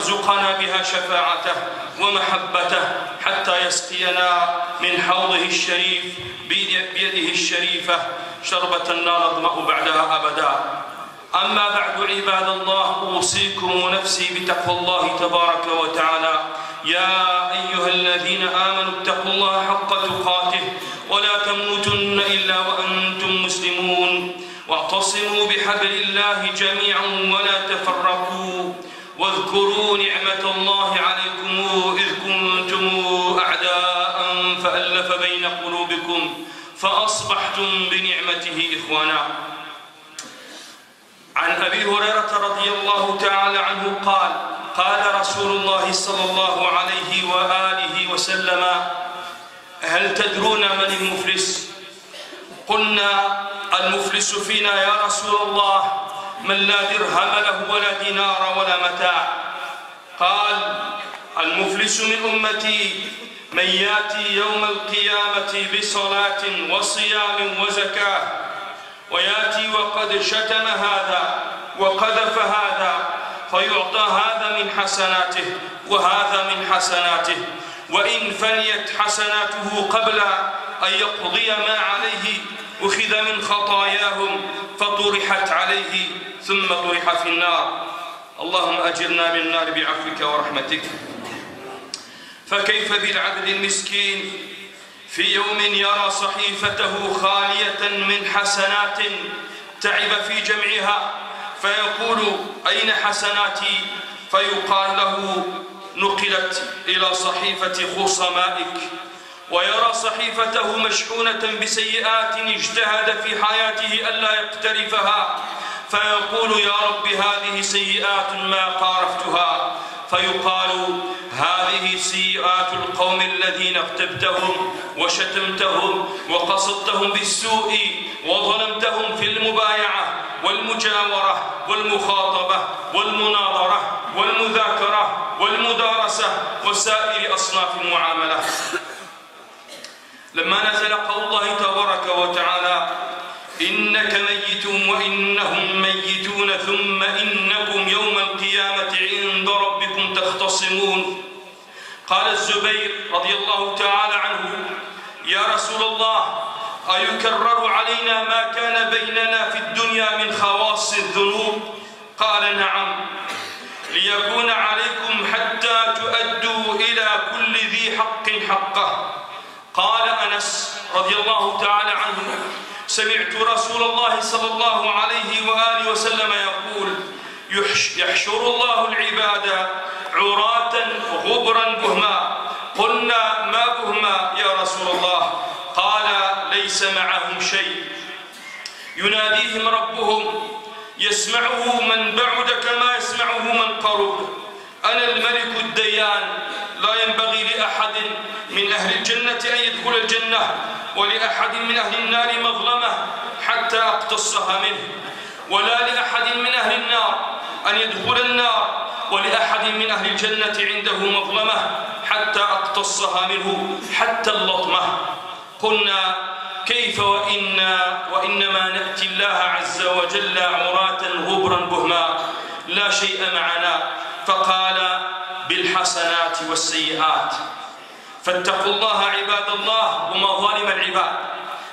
وارزقنا بها شفاعته ومحبته حتى يسقينا من حوضه الشريف بيده الشريفة شربة لا نظمأ بعدها أبدا. أما بعد عباد الله، أوصيكم ونفسي بتقوى الله تبارك وتعالى. يا أيها الذين آمنوا اتقوا الله حق تقاته ولا تموتن إلا وأنتم مسلمون، واعتصموا بحبل الله جميعا ولا تفرقوا، واذكروا نعمة الله عليكم إذ كنتم أعداء فألف بين قلوبكم فأصبحتم بنعمته إخوانا. عن أبي هريرة رضي الله تعالى عنه قال: قال رسول الله صلى الله عليه وآله وسلم: هل تدرون من المفلس؟ قلنا: المفلس فينا يا رسول الله من لا درهم له ولا دينار ولا متاع. قال: المفلس من أمتي من يأتي يوم القيامة بصلاة وصيام وزكاة، ويأتي وقد شتم هذا وقذف هذا، فيعطى هذا من حسناته وهذا من حسناته، وإن فنيت حسناته قبل أن يقضي ما عليه أخذ من خطاياهم فطرحت عليه ثم طرح في النار. اللهم أجرنا من النار بعفوك ورحمتك. فكيف بالعبد المسكين في يوم يرى صحيفته خالية من حسنات تعب في جمعها، فيقول: أين حسناتي؟ فيقال له: نقلت إلى صحيفة خصمائك. ويرى صحيفته مشحونة بسيئات اجتهد في حياته ألا يقترفها، فيقول: يا رب هذه سيئات ما قارفتها. فيقال: هذه سيئات القوم الذين اغتبتهم وشتمتهم وقصدتهم بالسوء وظلمتهم في المبايعة والمجاورة والمخاطبة والمناظرة والمذاكرة والمدارسة وسائر أصناف المعاملة. لما نزل قول الله تبارك وتعالى: إنك ميت وإنهم ميتون ثم إنكم يوم القيامة عند ربكم تختصمون، قال الزبير رضي الله تعالى عنه: يا رسول الله، أيكرر علينا ما كان بيننا في الدنيا من خواص الذنوب؟ قال: نعم، ليكون عليكم حتى تؤدوا إلى كل ذي حق حقه. قال أنس رضي الله تعالى عنه: سمعت رسول الله صلى الله عليه وآله وسلم يقول: يحشر الله العباد عراة غبرا بهما. قلنا: ما بهما يا رسول الله؟ قال: ليس معهم شيء، يناديهم ربهم يسمعه من بعد كما يسمعه من قرب. أنا الملك الديان، لا ينبغي لأحد من أهل الجنة أن يدخل الجنة، ولأحد من أهل النار مظلمة حتى أقتصها منه، ولا لأحد من أهل النار أن يدخل النار، ولأحد من أهل الجنة عنده مظلمة حتى أقتصها منه حتى اللطمة. قلنا: كيف وإنما نأتي الله عز وجل عراة غبرا بهما لا شيء معنا. فقال: بالحسنات والسيئات. فاتقوا الله عباد الله ومظالم العباد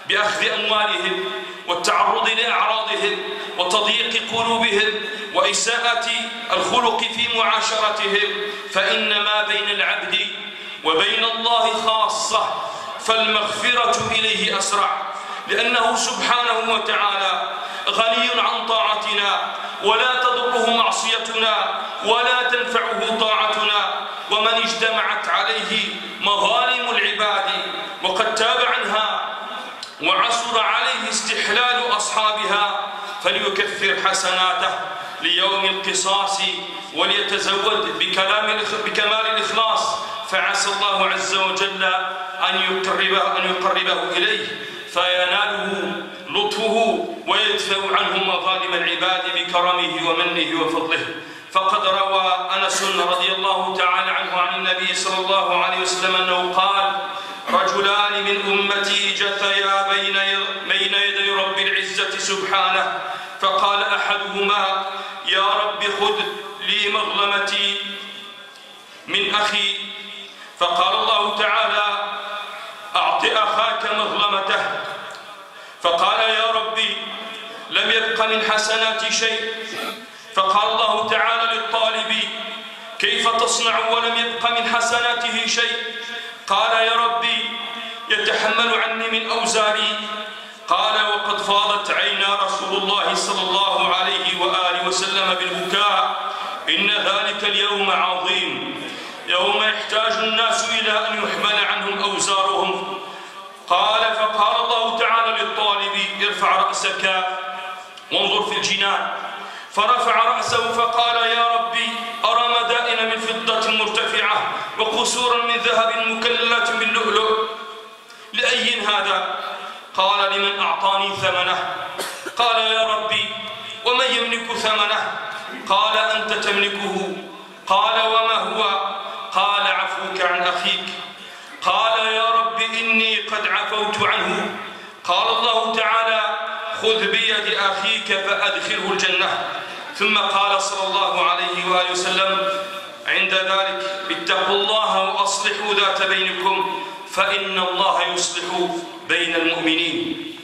بأخذ أموالهم والتعرض لأعراضهم وتضييق قلوبهم وإساءة الخلق في معاشرتهم، فإن ما بين العبد وبين الله خاصة، فالمغفرة إليه أسرع، لأنه سبحانه وتعالى غني عن طاعتنا، ولا تضره معصيتنا ولا تنفعه طاعتنا. ومن اجتمعت عليه مظالم العباد وقد تاب عنها وعسر عليه استحلال أصحابها فليكثر حسناته ليوم القصاص وليتزود بكمال الإخلاص، فعسى الله عز وجل أن يقربه إليه فيناله لطفه ويدفع عنه مظالم العباد بكرمه ومنه وفضله. فقد روى أنس رضي الله تعالى عنه عن النبي صلى الله عليه وسلم أنه قال: رجلان من أمتي جثيا بين يدي رب العزة سبحانه، فقال أحدهما: يا رب خذ لي مظلمتي، من أخي، فقال الله تعالى: أعط أخاك مظلمته، فقال: يا ربي لم يبق من حسناتي شيء. فقال الله تعالى للطالب: كيف تصنع ولم يبق من حسناته شيء؟ قال: يا ربي يتحمل عني من أوزاري. قال: وقد فاضت عينا رسول الله صلى الله عليه وآله وسلم بالبكاء: إن ذلك اليوم عظيم، يوم يحتاج الناس إلى أن يحمل عنهم أوزارهم. فقال الله تعالى للطالب: ارفع رأسك وانظر في الجنان. فرفع رأسه فقال: يا ربي أرى مدائن من فضة مرتفعة وقصورا من ذهب مكللة باللؤلؤ، لأي هذا؟ قال: لمن أعطاني ثمنه. قال: يا ربي ومن يملك ثمنه؟ قال: أنت تملكه. قال: وما هو؟ قال: عفوك عن أخيك. قال: يا رب إني قد عفوت عنه. قال الله تعالى: خذ بيد أخيك فأدخله الجنة. ثم قال صلى الله عليه وآله وسلم عند ذلك: اتقوا الله وأصلحوا ذات بينكم فإن الله يصلح بين المؤمنين.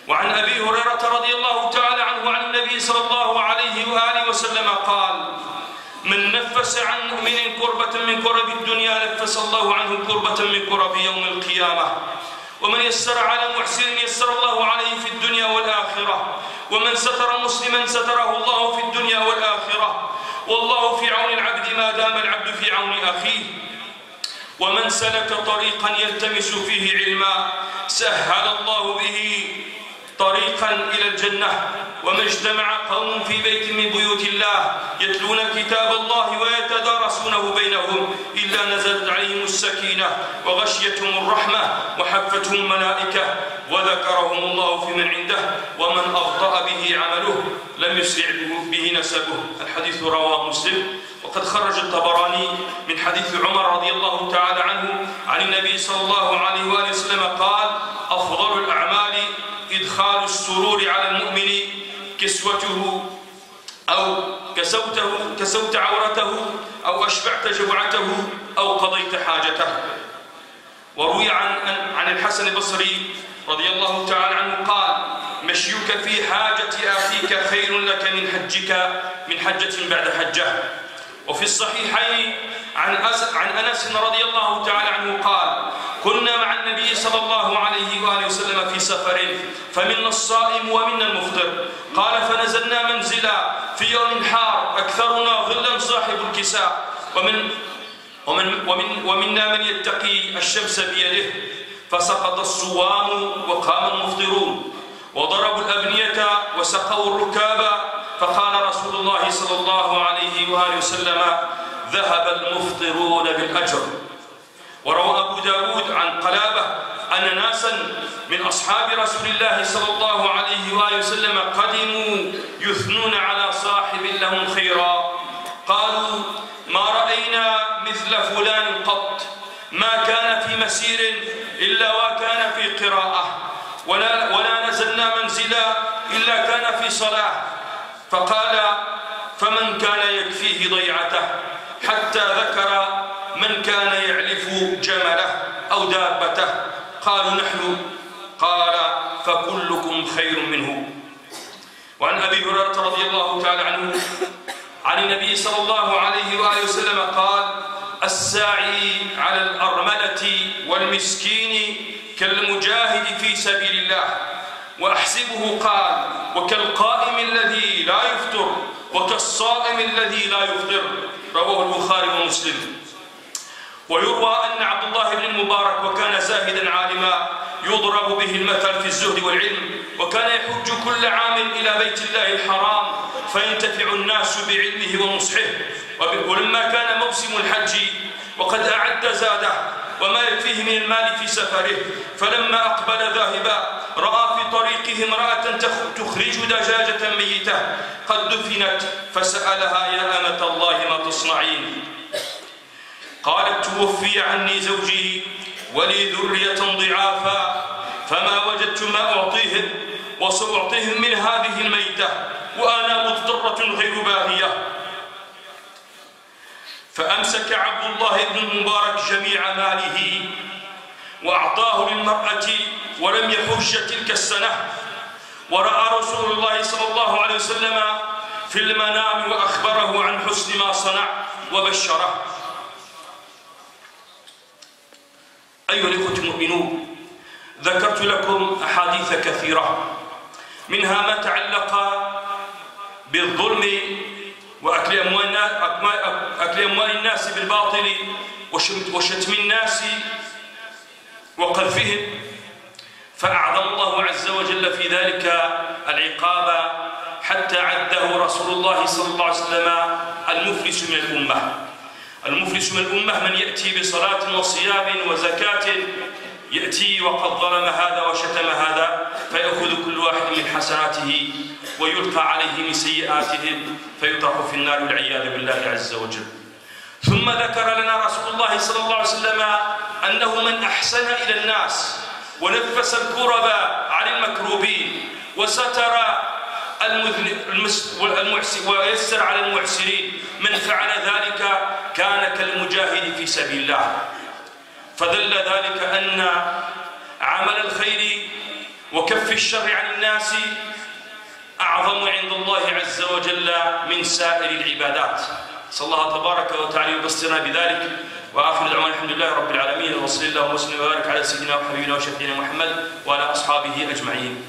وعن أبي هريرة رضي الله تعالى عنه عن النبي صلى الله عليه وآله وسلم قال: من نفس عن مؤمن كربة من كرب الدنيا نفس الله عنه كربة من كرب يوم القيامة. ومن يسر على محسن يسر الله عليه في الدنيا والآخرة. ومن ستر مسلما ستره الله في الدنيا والآخرة. والله في عون العبد ما دام العبد في عون أخيه. ومن سلك طريقا يلتمس فيه علما سهل الله به طريقا إلى الجنة. وما اجتمع قوم في بيت من بيوت الله يتلون كتاب الله ويتدارسونه بينهم إلا نزلت عليهم السكينة وغشيتهم الرحمة وحفتهم الملائكة وذكرهم الله في من عنده. ومن أبطأ به عمله لم يسرع به نسبه. الحديث رواه مسلم. وقد خرج الطبراني من حديث عمر رضي الله تعالى عنه عن النبي صلى الله عليه وآله وسلم قال: أفضل الأعمال إدخال السرور على المؤمن كسوته أو كسوت عورته أو أشبعت جوعته أو قضيت حاجته. وروي عن الحسن البصري رضي الله تعالى عنه قال: مشيك في حاجة أخيك خير لك من حجة بعد حجة. وفي الصحيحين عن أنس رضي الله تعالى عنه قال: كنا مع النبي صلى الله عليه وآله وسلم في سفر فمنا الصائم ومنا المفطر. قال: فنزلنا منزلا في يوم حار أكثرنا ظلا صاحب الكساء ومنا من يتقي الشمس بيده. فسقط الصوام وقام المفطرون وضربوا الأبنية وسقوا الركاب. فقال رسول الله صلى الله عليه وآله وسلم: ذهب المفطرون بالأجر. وروى أبو داود عن قلابة أن ناسا من أصحاب رسول الله صلى الله عليه وآله وسلم قدموا يثنون على صاحب لهم خيرا. قالوا: ما رأينا مثل فلان قط، ما كان في مسير إلا وكان في قراءة، ولا نزلنا منزلا إلا كان في صلاة. فقال: فمن كان يكفيه ضيعته، حتى ذكر من كان يعلف جمله أو دابته. قالوا: نحن. قال: فكلكم خير منه. وعن أبي هريرة رضي الله تعالى عنه عن النبي صلى الله عليه وآله وسلم قال: الساعي على الأرملة والمسكين كالمجاهد في سبيل الله. وأحسبه قال: وكالقائم الذي لا يفطر وكالصائم الذي لا يفطر. رواه البخاري ومسلم. ويروى أن عبد الله بن المبارك وكان زاهدا عالما يضرب به المثل في الزهد والعلم، وكان يحج كل عام إلى بيت الله الحرام فينتفع الناس بعلمه ونصحه. ولما كان موسم الحج وقد أعد زاده وما يكفيه من المال في سفره، فلما أقبل ذاهبا رأى في طريقه امرأة تخرج دجاجة ميتة قد دفنت، فسألها: يا أمة الله ما تصنعين؟ قالت: توفي عني زوجي ولي ذرية ضعافا، فما وجدت ما أعطيهم، وسأعطيهم من هذه الميتة وأنا مضطرة غير باغية. فأمسك عبد الله بن المبارك جميع ماله وأعطاه للمرأة ولم يحج تلك السنة، ورأى رسول الله صلى الله عليه وسلم في المنام وأخبره عن حسن ما صنع وبشره. أيها الإخوة المؤمنون، ذكرت لكم أحاديث كثيرة، منها ما تعلق بالظلم وأكل أموال الناس بالباطل وشتم الناس وقذفهم، فأعظم الله عز وجل في ذلك العقاب حتى عده رسول الله صلى الله عليه وسلم المفلس من الأمة. المفلس من الأمة من يأتي بصلاة وصيام وزكاة، يأتي وقد ظلم هذا وشتم هذا، فيأخذ كل واحد من حسناته ويلقى عليه من سيئاتهم فيطرح في النار والعياذ بالله عز وجل. ثم ذكر لنا رسول الله صلى الله عليه وسلم أنه من أحسن إلى الناس ونفس الكرب عن المكروبين وستر ويسر على المعسرين، من فعل ذلك كان كالمجاهد في سبيل الله. فدل ذلك أن عمل الخير وكف الشر عن الناس أعظم عند الله عز وجل من سائر العبادات. صلى الله تبارك وتعالى يبصرنا بذلك، وآخر دعوانا الحمد لله رب العالمين، وصلى الله وسلم وبارك على سيدنا وحبيبنا وشفيعنا محمد وعلى أصحابه أجمعين.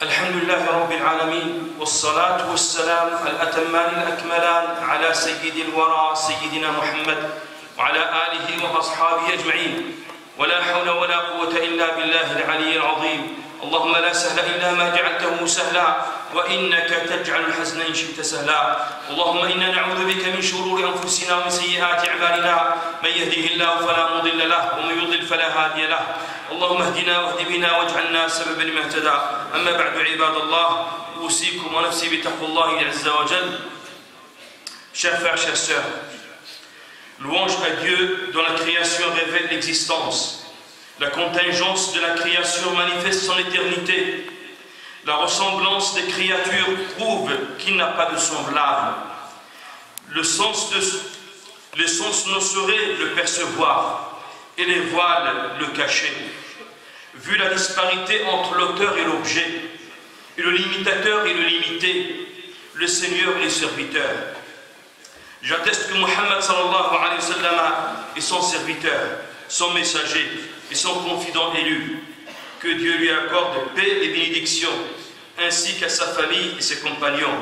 الحمد لله رب العالمين، والصلاة والسلام الأتمان الأكملان على سيد الورى سيدنا محمد وعلى آله وأصحابه أجمعين، ولا حول ولا قوة إلا بالله العلي العظيم. اللهم لا سهل إلا ما جعلته سهلا، وإنك تجعل الحزن إن شئت سهلا. اللهم إنا نعوذ بك من شرور أنفسنا ومن سيئات أعمالنا، من يهده الله فلا مضل له ومن يضلل فلا هادي له. اللهم اهدنا واهد بنا واجعلنا سببا لمن اهتدى. أما بعد عباد الله، أوصيكم ونفسي بتقوى الله عز وجل. Chers frères, chères sœurs, louange à Dieu dont la création révèle l'existence. La contingence de la création manifeste son éternité. La ressemblance des créatures prouve qu'il n'a pas de semblable. Le sens ne saurait le percevoir, et les voiles le cacher. Vu la disparité entre l'auteur et l'objet, et le limitateur et le limité, le Seigneur et le serviteur. J'atteste que Muhammad sallallahu alayhi wa sallam est son serviteur, son messager et son confident élu. Que Dieu lui accorde paix et bénédiction, ainsi qu'à sa famille et ses compagnons.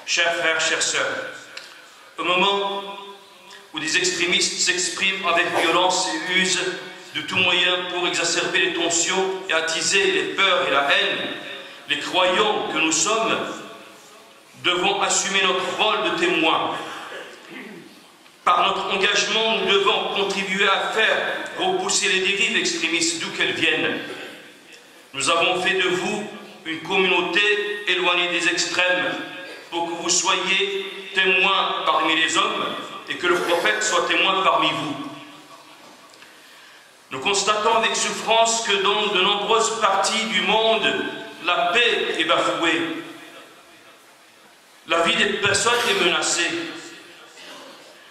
Chers frères, chères sœurs, au moment où des extrémistes s'expriment avec violence et usent de tout moyen pour exacerber les tensions et attiser les peurs et la haine, les croyants que nous sommes devons assumer notre rôle de témoins. Par notre engagement, nous devons contribuer à faire repousser les dérives extrémistes d'où qu'elles viennent. Nous avons fait de vous une communauté éloignée des extrêmes pour que vous soyez témoins parmi les hommes et que le prophète soit témoin parmi vous. Nous constatons avec souffrance que dans de nombreuses parties du monde, la paix est bafouée. La vie des personnes est menacée.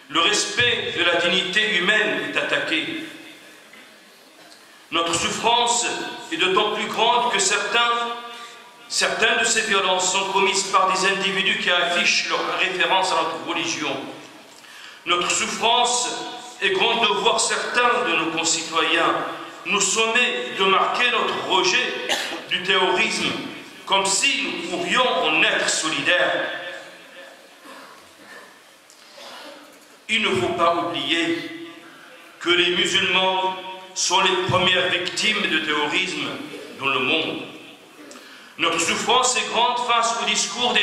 Le respect de la dignité humaine est attaqué. Notre souffrance est d'autant plus grande que certaines de ces violences sont commises par des individus qui affichent leur référence à notre religion. Notre souffrance est grande de voir certains de nos concitoyens nous sommer de marquer notre rejet du terrorisme, comme si nous pourrions en être solidaires. Il ne faut pas oublier que les musulmans sont les premières victimes de terrorisme dans le monde. Notre souffrance est grande face au discours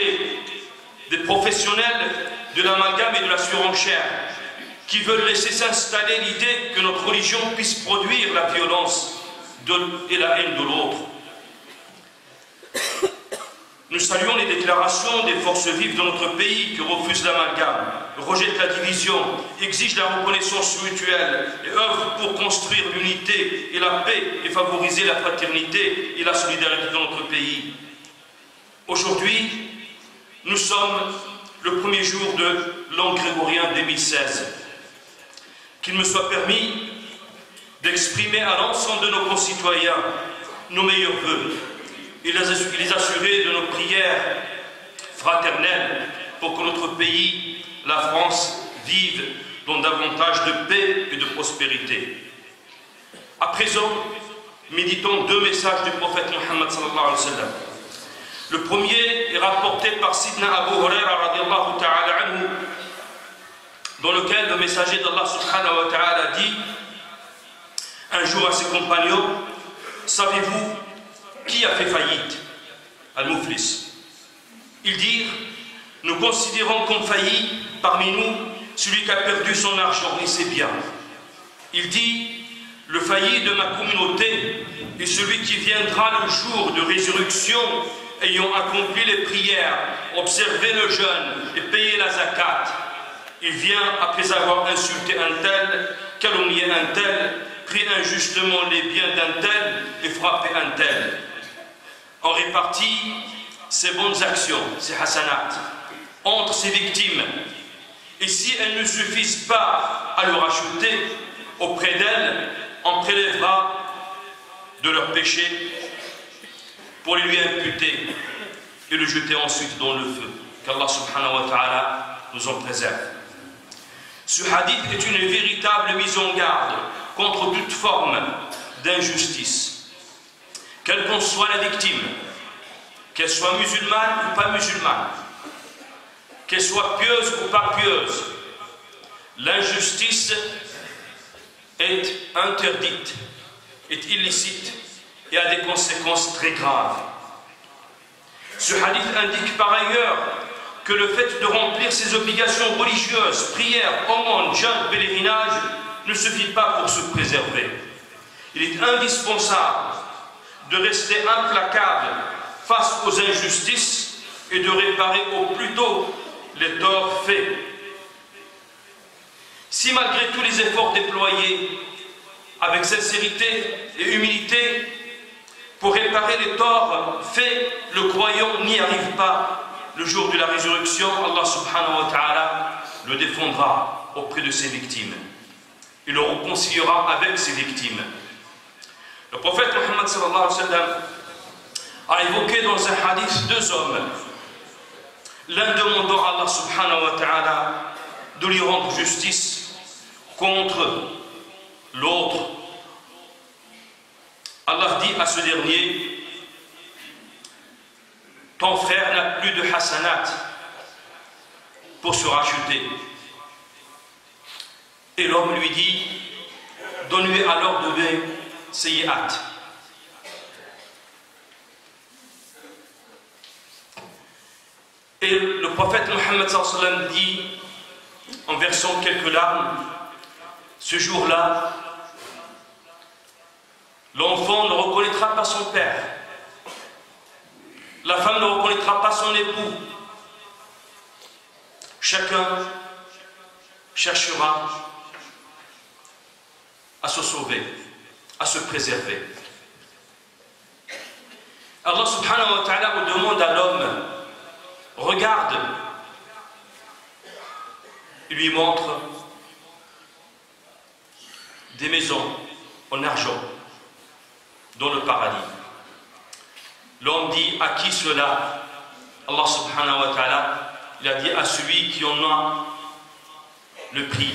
des professionnels de l'amalgame et de la surenchère qui veulent laisser s'installer l'idée que notre religion puisse produire la violence et la haine de l'autre. Nous saluons les déclarations des forces vives de notre pays qui refusent l'amalgame, rejettent la division, exigent la reconnaissance mutuelle et œuvrent pour construire l'unité et la paix et favoriser la fraternité et la solidarité dans notre pays. Aujourd'hui, nous sommes le premier jour de l'an grégorien 2016. Qu'il me soit permis d'exprimer à l'ensemble de nos concitoyens nos meilleurs vœux et les assurer de nos prières fraternelles pour que notre pays, la France, vive dans davantage de paix et de prospérité. À présent, méditons deux messages du prophète Mohammed sallallahu alayhi wa sallam. Le premier est rapporté par Sidna Abu Huraira radiallahu ta'ala anhu, dans lequel le messager d'Allah subhanahu wa ta'ala dit un jour à ses compagnons: savez-vous qui a fait faillite? Al-Muflis. Ils dirent: nous considérons comme failli parmi nous celui qui a perdu son argent et ses biens. Il dit: le failli de ma communauté est celui qui viendra le jour de résurrection ayant accompli les prières, observé le jeûne et payé la zakat. Il vient après avoir insulté un tel, calomnié un tel, pris injustement les biens d'un tel et frappé un tel. On répartit ses bonnes actions, ses hasanat, entre ses victimes. Et si elles ne suffisent pas à le racheter, auprès d'elles, on prélèvera de leurs péchés pour les lui imputer et le jeter ensuite dans le feu. Qu'Allah subhanahu wa ta'ala nous en préserve. Ce hadith est une véritable mise en garde contre toute forme d'injustice. Quelle qu'en soit la victime, qu'elle soit musulmane ou pas musulmane, qu'elle soit pieuse ou pas pieuse, l'injustice est interdite, est illicite et a des conséquences très graves. Ce hadith indique par ailleurs que le fait de remplir ses obligations religieuses, prières, aumônes, jeûnes, pèlerinage, ne suffit pas pour se préserver. Il est indispensable de rester implacable face aux injustices et de réparer au plus tôt les torts faits. Si malgré tous les efforts déployés avec sincérité et humilité pour réparer les torts faits, le croyant n'y arrive pas, le jour de la résurrection, Allah subhanahu wa ta'ala le défendra auprès de ses victimes. Il le réconciliera avec ses victimes. Le prophète Mohammed sallallahu alayhi wa sallam a évoqué dans un hadith deux hommes, l'un demandant à Allah subhanahu wa ta'ala de lui rendre justice contre l'autre. Allah dit à ce dernier: ton frère n'a plus de hasanat pour se racheter. Et l'homme lui dit: donne-lui alors de mes sayyi'at. Et le prophète Mohammed sallallahu alayhi wa sallam dit, en versant quelques larmes, ce jour-là, l'enfant ne reconnaîtra pas son père, la femme ne reconnaîtra pas son époux. Chacun cherchera à se sauver, à se préserver. Allah subhanahu wa ta'ala demande à l'homme: regarde, il lui montre des maisons en argent dans le paradis. L'homme dit: à qui cela? Allah subhanahu wa ta'ala, il a dit: à celui qui en a le prix.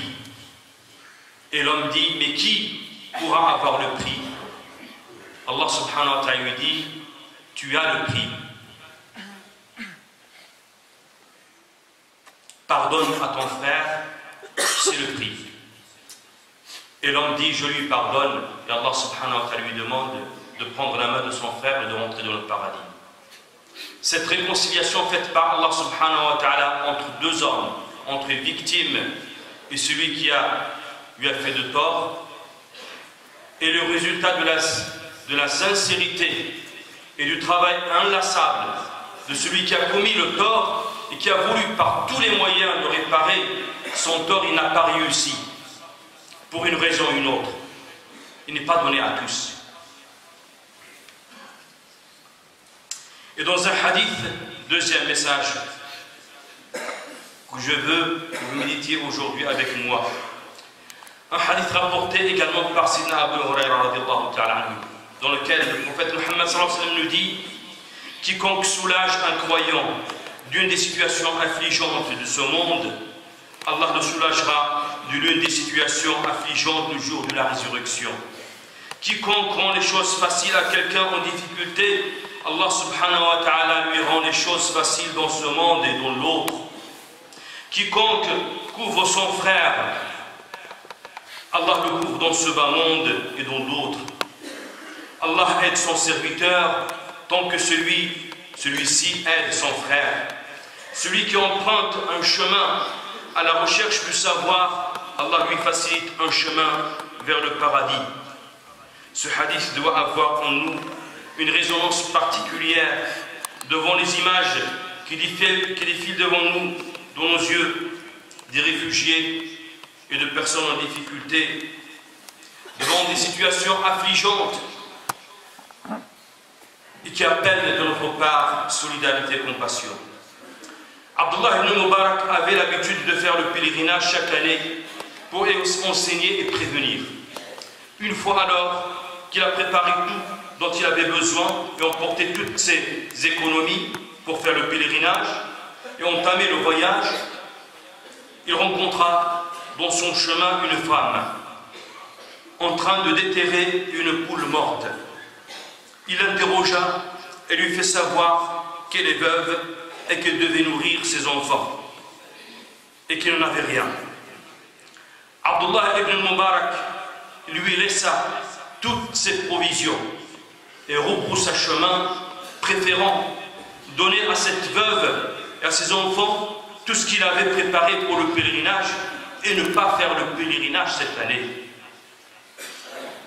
Et l'homme dit: mais qui pourra avoir le prix? Allah subhanahu wa ta'ala lui dit: tu as le prix. Pardonne à ton frère, c'est le prix. Et l'homme dit: je lui pardonne. Et Allah subhanahu wa ta'ala lui demande de prendre la main de son frère et de rentrer dans le paradis. Cette réconciliation faite par Allah subhanahu wa ta'ala entre deux hommes, entre victime et celui qui lui a fait de tort, est le résultat de la sincérité et du travail inlassable de celui qui a commis le tort et qui a voulu par tous les moyens le réparer. Son tort, il n'a pas réussi, pour une raison ou une autre. Il n'est pas donné à tous. Et dans un hadith, deuxième message que je veux que vous méditiez aujourd'hui avec moi, un hadith rapporté également par Sidna Abu Huraira radiallahu ta'ala anhu, dans lequel le prophète Muhammad sallallahu alayhi wa sallam nous dit: quiconque soulage un croyant d'une des situations affligeantes de ce monde, Allah le soulagera de l'une des situations affligeantes du jour de la résurrection. Quiconque rend les choses faciles à quelqu'un en difficulté, Allah subhanahu wa ta'ala lui rend les choses faciles dans ce monde et dans l'autre. Quiconque couvre son frère, Allah le couvre dans ce bas monde et dans l'autre. Allah aide son serviteur tant que celui-ci aide son frère. Celui qui emprunte un chemin à la recherche du savoir, Allah lui facilite un chemin vers le paradis. Ce hadith doit avoir en nous une résonance particulière devant les images qui défilent devant nous, dans nos yeux, des réfugiés et de personnes en difficulté, devant des situations affligeantes et qui appellent de notre part solidarité et compassion. Abdullah ibn Mubarak avait l'habitude de faire le pèlerinage chaque année pour enseigner et prévenir. Une fois alors qu'il a préparé tout dont il avait besoin et emporté toutes ses économies pour faire le pèlerinage et entamer le voyage, il rencontra dans son chemin une femme en train de déterrer une poule morte. Il l'interrogea et lui fait savoir qu'elle est veuve et qu'elle devait nourrir ses enfants et qu'il n'en avait rien. Abdullah ibn Mubarak lui laissa toutes ses provisions et rebroussa chemin, préférant donner à cette veuve et à ses enfants tout ce qu'il avait préparé pour le pèlerinage et ne pas faire le pèlerinage cette année.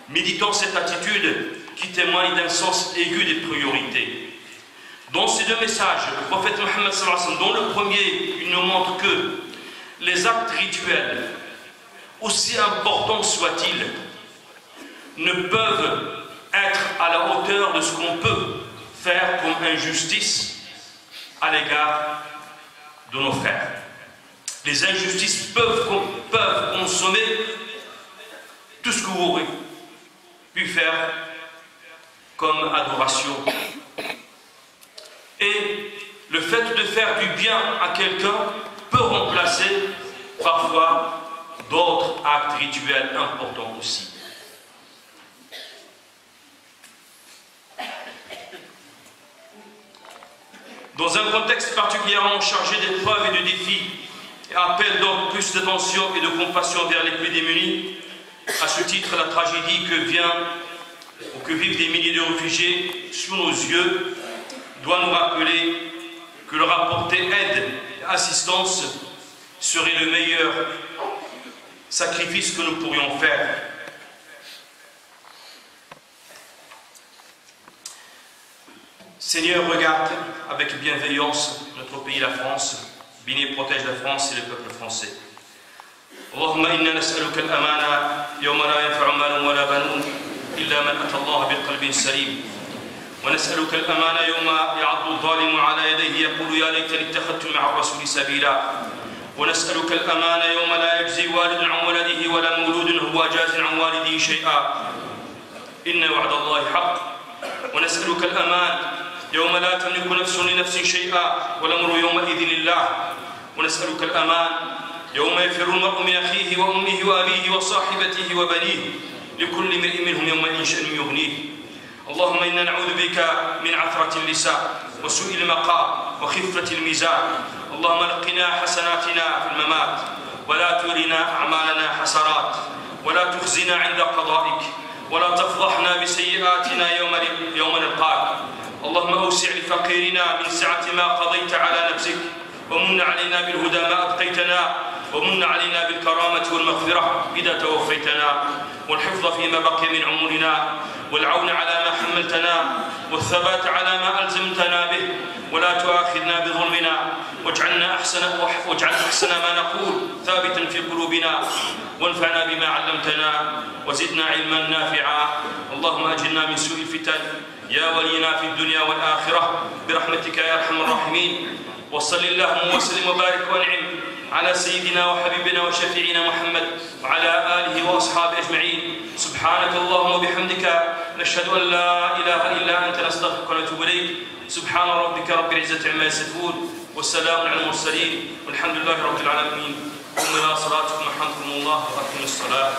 Méditant cette attitude qui témoigne d'un sens aigu des priorités. Dans ces deux messages, le prophète Muhammad sallallahu alayhi wa sallam, dans le premier, il nous montre que les actes rituels, aussi importants soient-ils, ne peuvent être à la hauteur de ce qu'on peut faire comme injustice à l'égard de nos frères. Les injustices peuvent consommer tout ce que vous aurez pu faire comme adoration. Et le fait de faire du bien à quelqu'un peut remplacer parfois d'autres actes rituels importants aussi. Dans un contexte particulièrement chargé d'épreuves et de défis, et appelle donc plus d'attention et de compassion vers les plus démunis, à ce titre, la tragédie que vivent des milliers de réfugiés sous nos yeux doit nous rappeler que leur apporter aide et assistance serait le meilleur sacrifice que nous pourrions faire. Seigneur, regarde avec bienveillance notre pays, la France. Bénis et protège la France et le peuple français. Allahumma inna nas'aluka al-amana yawma la yanfa'u malun wa la banun illa man ata Allah biqalbin salim. ونسألك الأمان يوم يعض الظالم على يديه يقول يا ليتني اتخذت مع الرسول سبيلا. ونسألك الأمان يوم لا يجزي والد عن ولده ولا مولود هو جاز عن والده شيئا إن وعد الله حق. ونسألك الأمان يوم لا تملك نفس لنفس شيئا والأمر يومئذ لله. ونسألك الأمان يوم يفر المرء من أخيه وأمه وأبيه وصاحبته وبنيه لكل امرئ منهم يومئذ شأن يغنيه. اللهم إنا نعوذ بك من عثرة اللسان وسوء المقام وخفة الميزان. اللهم لقنا حسناتنا في الممات ولا ترنا أعمالنا حسرات ولا تخزنا عند قضائك ولا تفضحنا بسيئاتنا يوم نلقاك. اللهم أوسع لفقيرنا من سعة ما قضيت على نفسك ومن علينا بالهدى ما أبقيتنا ومن علينا بالكرامة والمغفرة إذا توفيتنا. والحفظ فيما بقي من عمرنا، والعون على ما حملتنا، والثبات على ما ألزمتنا به، ولا تؤاخذنا بظلمنا، واجعل أحسن ما نقول ثابتا في قلوبنا، وانفعنا بما علمتنا، وزدنا علما نافعا. اللهم أجرنا من سوء الفتن يا ولينا في الدنيا والآخرة برحمتك يا أرحم الراحمين. وصل اللهم وسلم وبارك وانعم على سيدنا وحبيبنا وشفيعنا محمد وعلى آله وأصحابه أجمعين. سبحانك اللهم وبحمدك نشهد أن لا إله إلا أنت نستغفرك ونتوب إليك. سبحان ربك رب العزة عما يصفون والسلام على المرسلين والحمد لله رب العالمين. قوموا إلى صلاتكم يرحمكم الله وأقيموا الصلاة.